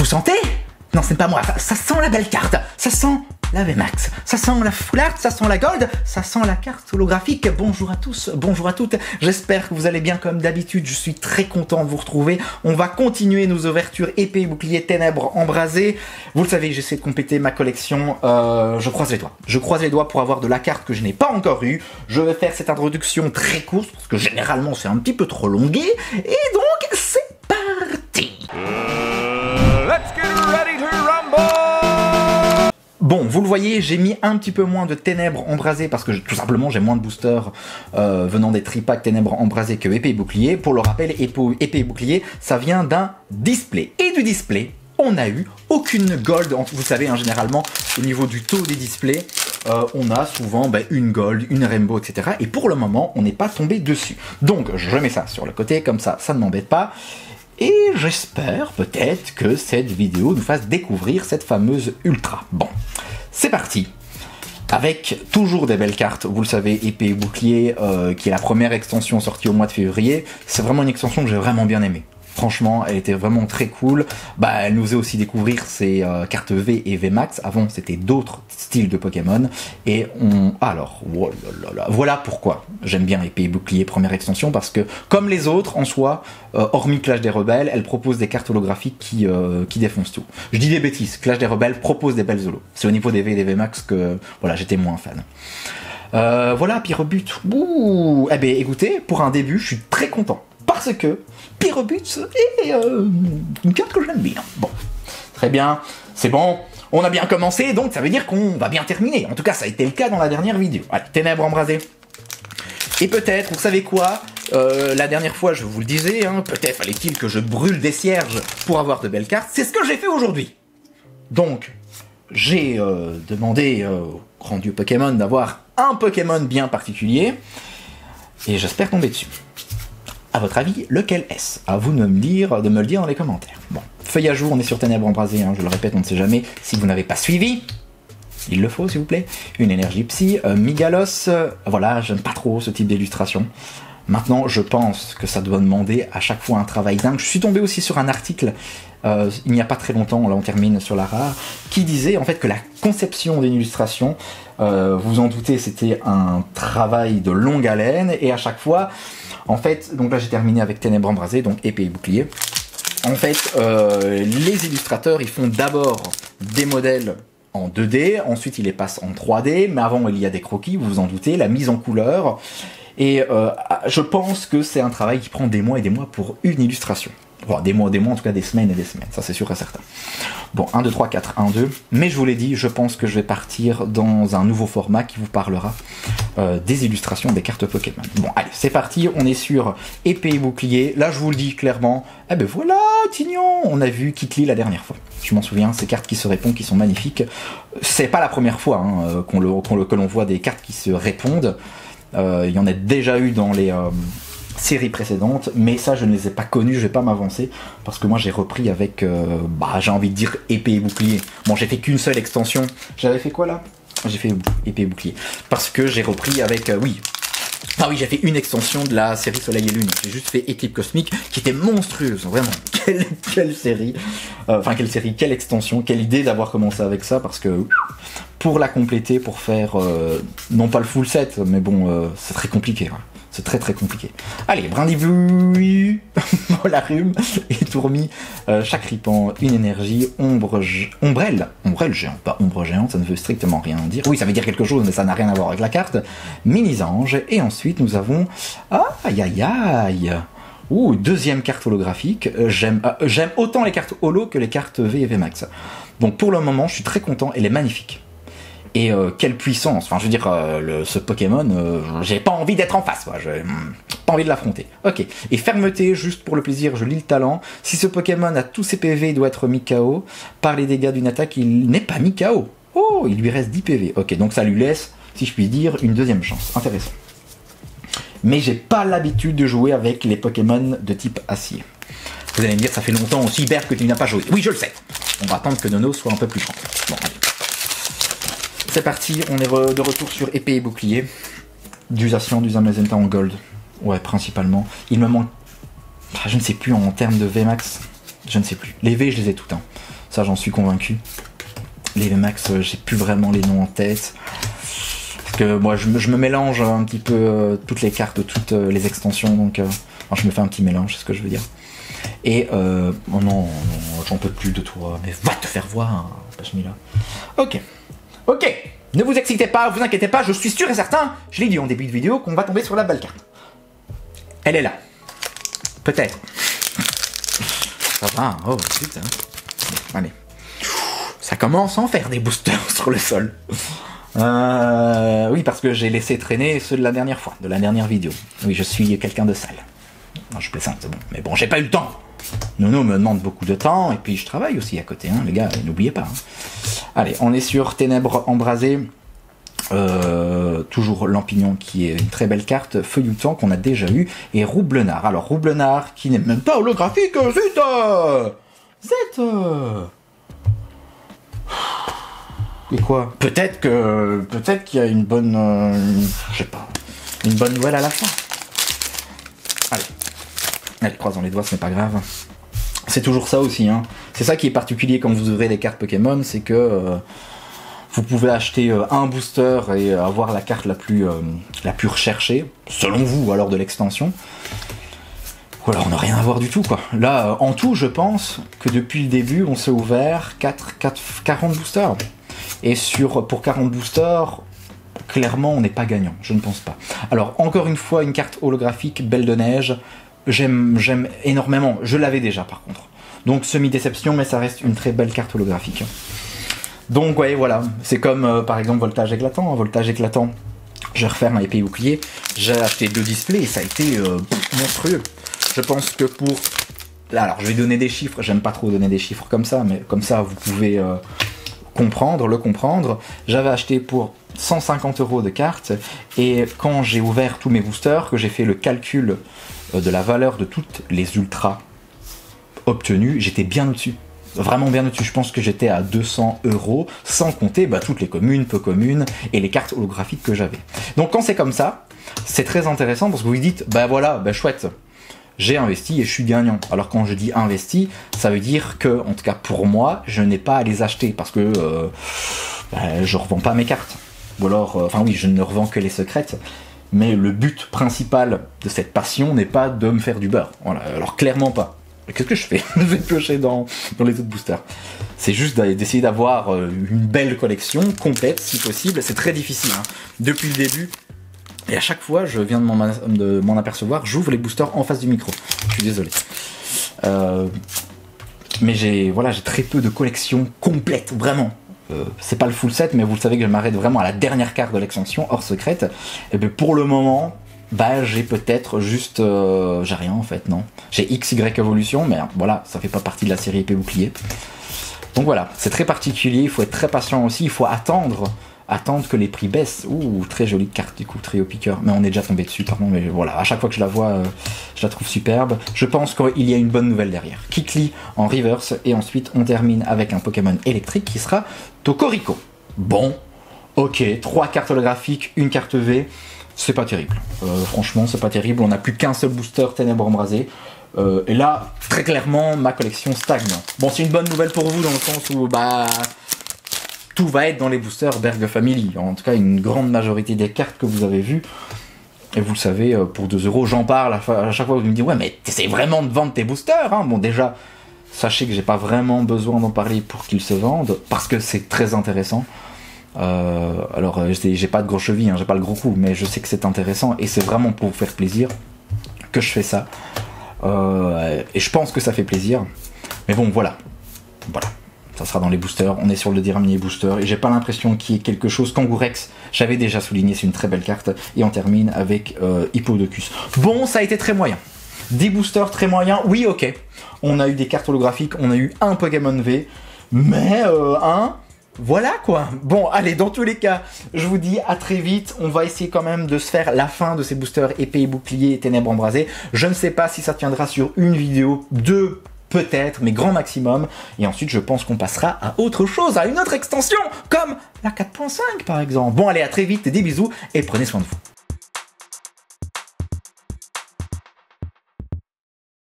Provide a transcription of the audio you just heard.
Vous sentez? Non, c'est pas moi, ça sent la belle carte, ça sent la VMAX, ça sent la full art, ça sent la gold, ça sent la carte holographique. Bonjour à tous, bonjour à toutes, j'espère que vous allez bien comme d'habitude, je suis très content de vous retrouver. On va continuer nos ouvertures épée, bouclier, ténèbres, embrasées. Vous le savez, j'essaie de compléter ma collection, je croise les doigts. Je croise les doigts pour avoir de la carte que je n'ai pas encore eue. Je vais faire cette introduction très courte, parce que généralement c'est un petit peu trop longué, et donc c'est parti. Let's get ready to rumble! Bon, vous le voyez, j'ai mis un petit peu moins de ténèbres embrasées parce que tout simplement j'ai moins de boosters venant des tripacks ténèbres embrasées que épée et bouclier. Pour le rappel, épée et bouclier, ça vient d'un display. Et du display, on n'a eu aucune gold. Vous savez, hein, généralement, au niveau du taux des displays, on a souvent une gold, une rainbow, etc. Et pour le moment, on n'est pas tombé dessus. Donc, je mets ça sur le côté, comme ça ne m'embête pas. Et j'espère peut-être que cette vidéo nous fasse découvrir cette fameuse ultra. Bon, c'est parti. Avec toujours des belles cartes, vous le savez, épée et bouclier, qui est la première extension sortie au mois de février. C'est vraiment une extension que j'ai vraiment bien aimée. Franchement, elle était vraiment très cool. Elle nous faisait aussi découvrir ces cartes V et VMAX. Avant, c'était d'autres styles de Pokémon. Et alors, voilà pourquoi j'aime bien épée et bouclier première extension. Parce que, comme les autres, en soi, hormis Clash des Rebelles, elle propose des cartes holographiques qui défoncent tout. Je dis des bêtises. Clash des Rebelles propose des belles holos. C'est au niveau des V et des VMAX que, voilà, j'étais moins fan. Voilà, Pyrebut. Ouh. Eh bien, écoutez, pour un début, je suis très content. Parce que Pyrebut est une carte que j'aime bien. Bon, très bien, c'est bon, on a bien commencé, donc ça veut dire qu'on va bien terminer. En tout cas, ça a été le cas dans la dernière vidéo. Allez, ténèbres embrasées. Et peut-être, vous savez quoi, la dernière fois, je vous le disais, hein, peut-être fallait-il que je brûle des cierges pour avoir de belles cartes. C'est ce que j'ai fait aujourd'hui. Donc, j'ai demandé au grand dieu Pokémon d'avoir un Pokémon bien particulier. Et j'espère tomber dessus. À votre avis, lequel est-ce? À vous de me le dire dans les commentaires. Bon, feuille à jour, on est sur ténèbres embrasées, hein, je le répète, on ne sait jamais. Si vous n'avez pas suivi, il le faut s'il vous plaît. Une énergie psy, Migalos, voilà, j'aime pas trop ce type d'illustration. Maintenant, je pense que ça doit demander à chaque fois un travail dingue. Je suis tombé aussi sur un article, il n'y a pas très longtemps, là on termine sur la rare, qui disait en fait que la conception d'une illustration, vous en doutez, c'était un travail de longue haleine, et à chaque fois, en fait, donc là j'ai terminé avec ténèbres embrasées, donc épée et bouclier. En fait, les illustrateurs, ils font d'abord des modèles en 2D, ensuite ils les passent en 3D, mais avant il y a des croquis, vous vous en doutez, la mise en couleur, et je pense que c'est un travail qui prend des mois et des mois pour une illustration. Bon, des mois, en tout cas des semaines et des semaines, ça c'est sûr et certain. Bon, 1, 2, 3, 4, 1, 2, mais je vous l'ai dit, je pense que je vais partir dans un nouveau format qui vous parlera des illustrations des cartes Pokémon. Bon, allez, c'est parti, on est sur épée et bouclier, là je vous le dis clairement, eh ben voilà, Tignon, on a vu Kitli la dernière fois. Je m'en souviens, ces cartes qui se répondent, qui sont magnifiques. C'est pas la première fois hein, que l'on voit des cartes qui se répondent, il y en a déjà eu dans les... séries précédentes, mais ça je ne les ai pas connues, je vais pas m'avancer, parce que moi j'ai repris avec, j'ai envie de dire épée et bouclier. Bon, j'ai fait qu'une seule extension, j'avais fait quoi là? J'ai fait épée et bouclier, parce que j'ai repris avec, j'ai fait une extension de la série Soleil et Lune, j'ai juste fait Éclipse Cosmique, qui était monstrueuse, vraiment, quelle série, quelle extension, quelle idée d'avoir commencé avec ça, parce que pour la compléter, pour faire, non pas le full set, mais bon, c'est très compliqué, ouais. C'est très très compliqué. Allez, Brindivouille, Molarum et Tourmi, Chakripan, une énergie, ombrelle géante, pas ombre géante, ça ne veut strictement rien dire. Oui, ça veut dire quelque chose, mais ça n'a rien à voir avec la carte. Mini-ange, et ensuite nous avons... Aïe aïe aïe. Ouh, deuxième carte holographique. J'aime autant les cartes holo que les cartes V et VMAX. Donc pour le moment, je suis très content, elle est magnifique. Et quelle puissance, enfin je veux dire, ce Pokémon, j'ai pas envie d'être en face, quoi. J'ai pas envie de l'affronter. Ok, et fermeté, juste pour le plaisir, je lis le talent. Si ce Pokémon a tous ses PV, il doit être mis KO. Par les dégâts d'une attaque, il n'est pas mis KO. Oh, il lui reste 10 PV. Ok, donc ça lui laisse, si je puis dire, une deuxième chance. Intéressant. Mais j'ai pas l'habitude de jouer avec les Pokémon de type acier. Vous allez me dire, ça fait longtemps aussi, Bert, que tu n'as pas joué. Oui, je le sais. On va attendre que Nono soit un peu plus champ. Bon, allez. C'est parti, on est de retour sur épée et bouclier. Du Zacian, du Zamazenta en gold. Ouais, principalement. Il me manque... je ne sais plus en termes de VMAX. Je ne sais plus. Les V, je les ai toutes, hein. Ça, j'en suis convaincu. Les VMAX, j'ai plus vraiment les noms en tête. Parce que moi, je me mélange un petit peu toutes les cartes, toutes les extensions, donc enfin, je me fais un petit mélange, c'est ce que je veux dire. Et oh non, j'en peux plus de toi, mais va te faire voir, hein, Pachmila. Ok, ne vous excitez pas, vous inquiétez pas, je suis sûr et certain, je l'ai dit en début de vidéo, qu'on va tomber sur la belle carte. Elle est là. Peut-être. Ça va, hein. Oh putain. Allez. Ça commence à en faire des boosters sur le sol. Oui, parce que j'ai laissé traîner ceux de la dernière fois, de la dernière vidéo. Oui, je suis quelqu'un de sale. Non, je plaisante, c'est bon. Mais bon, j'ai pas eu le temps. Nono me demande beaucoup de temps, et puis je travaille aussi à côté, hein, les gars, n'oubliez pas. Hein. Allez, on est sur Ténèbres Embrasées. Toujours Lampignon qui est une très belle carte, Feuilloutant qu'on a déjà eu, et Roublenard. Alors Roublenard qui n'est même pas holographique, zut. Et quoi? Peut-être qu'il y a une bonne, je sais pas, une bonne nouvelle à la fin. Allez, croisons les doigts, ce n'est pas grave. C'est toujours ça aussi, hein. C'est ça qui est particulier quand vous ouvrez des cartes Pokémon, c'est que vous pouvez acheter un booster et avoir la carte la plus recherchée, selon vous, ou alors de l'extension. Ou alors on n'a rien à voir du tout, quoi. Là, en tout, je pense que depuis le début, on s'est ouvert 40 boosters. Et pour 40 boosters, clairement, on n'est pas gagnant, je ne pense pas. Alors, encore une fois, une carte holographique, Belle de Neige, j'aime énormément. Je l'avais déjà, par contre. Donc, semi-déception, mais ça reste une très belle carte holographique. Donc, ouais, voilà. C'est comme, par exemple, Voltage Éclatant. Voltage Éclatant, je vais refaire un épée et bouclier. J'ai acheté 2 displays et ça a été monstrueux. Je pense que pour... Alors, je vais donner des chiffres. J'aime pas trop donner des chiffres comme ça, mais comme ça, vous pouvez le comprendre. J'avais acheté pour 150 € de cartes, et quand j'ai ouvert tous mes boosters, que j'ai fait le calcul de la valeur de toutes les ultras obtenues, j'étais bien au-dessus. Vraiment bien au-dessus. Je pense que j'étais à 200 €, sans compter toutes les communes, peu communes, et les cartes holographiques que j'avais. Donc quand c'est comme ça, c'est très intéressant, parce que vous vous dites, voilà, chouette, j'ai investi et je suis gagnant. Alors quand je dis investi, ça veut dire que, en tout cas pour moi, je n'ai pas à les acheter, parce que je revends pas mes cartes. Ou alors, enfin oui, je ne revends que les secrètes, mais le but principal de cette passion n'est pas de me faire du beurre. Voilà, alors clairement pas. Qu'est-ce que je fais? Je vais piocher dans les autres boosters. C'est juste d'essayer d'avoir une belle collection, complète si possible. C'est très difficile, hein. Depuis le début, et à chaque fois, je viens de m'en apercevoir, j'ouvre les boosters en face du micro. Je suis désolé. Mais j'ai très peu de collections complètes, vraiment. C'est pas le full set, mais vous le savez que je m'arrête vraiment à la dernière carte de l'extension, hors secrète. Et bien pour le moment, j'ai peut-être juste... j'ai rien en fait, non. J'ai XY Evolution, mais voilà, ça fait pas partie de la série épée bouclier. Donc voilà, c'est très particulier, il faut être très patient aussi, il faut attendre que les prix baissent. Ouh, très jolie carte du coup, trio piqueur. Mais on est déjà tombé dessus, pardon, mais voilà, à chaque fois que je la vois, je la trouve superbe. Je pense qu'il y a une bonne nouvelle derrière. Kikli en reverse, et ensuite on termine avec un Pokémon électrique qui sera Tocorico. Bon, ok, 3 cartes holographiques, une carte V, c'est pas terrible. Franchement, c'est pas terrible, on n'a plus qu'un seul booster Ténèbres Embrasées. Et là, très clairement, ma collection stagne. Bon, c'est une bonne nouvelle pour vous dans le sens où, tout va être dans les boosters Berg Family. En tout cas, une grande majorité des cartes que vous avez vues. Et vous le savez, pour 2 €, j'en parle à chaque fois que vous me dites, ouais, mais t'essayes vraiment de vendre tes boosters, hein. Bon, déjà, sachez que j'ai pas vraiment besoin d'en parler pour qu'ils se vendent, parce que c'est très intéressant. Alors, j'ai pas de gros chevilles, hein, j'ai pas le gros cou, mais je sais que c'est intéressant, et c'est vraiment pour vous faire plaisir que je fais ça. Et je pense que ça fait plaisir. Mais bon, voilà. Ça sera dans les boosters, on est sur le dernier booster, et j'ai pas l'impression qu'il y ait quelque chose. Kangourex, j'avais déjà souligné, c'est une très belle carte, et on termine avec Hippodocus. Bon, ça a été très moyen. Des boosters très moyens, oui, ok. On a eu des cartes holographiques, on a eu un Pokémon V, mais voilà quoi. Bon, allez, dans tous les cas, je vous dis à très vite. On va essayer quand même de se faire la fin de ces boosters épée et bouclier et Ténèbres Embrasées. Je ne sais pas si ça tiendra sur une vidéo, 2 peut-être, mais grand maximum. Et ensuite, je pense qu'on passera à autre chose, à une autre extension, comme la 4.5 par exemple. Bon, allez, à très vite, des bisous, et prenez soin de vous.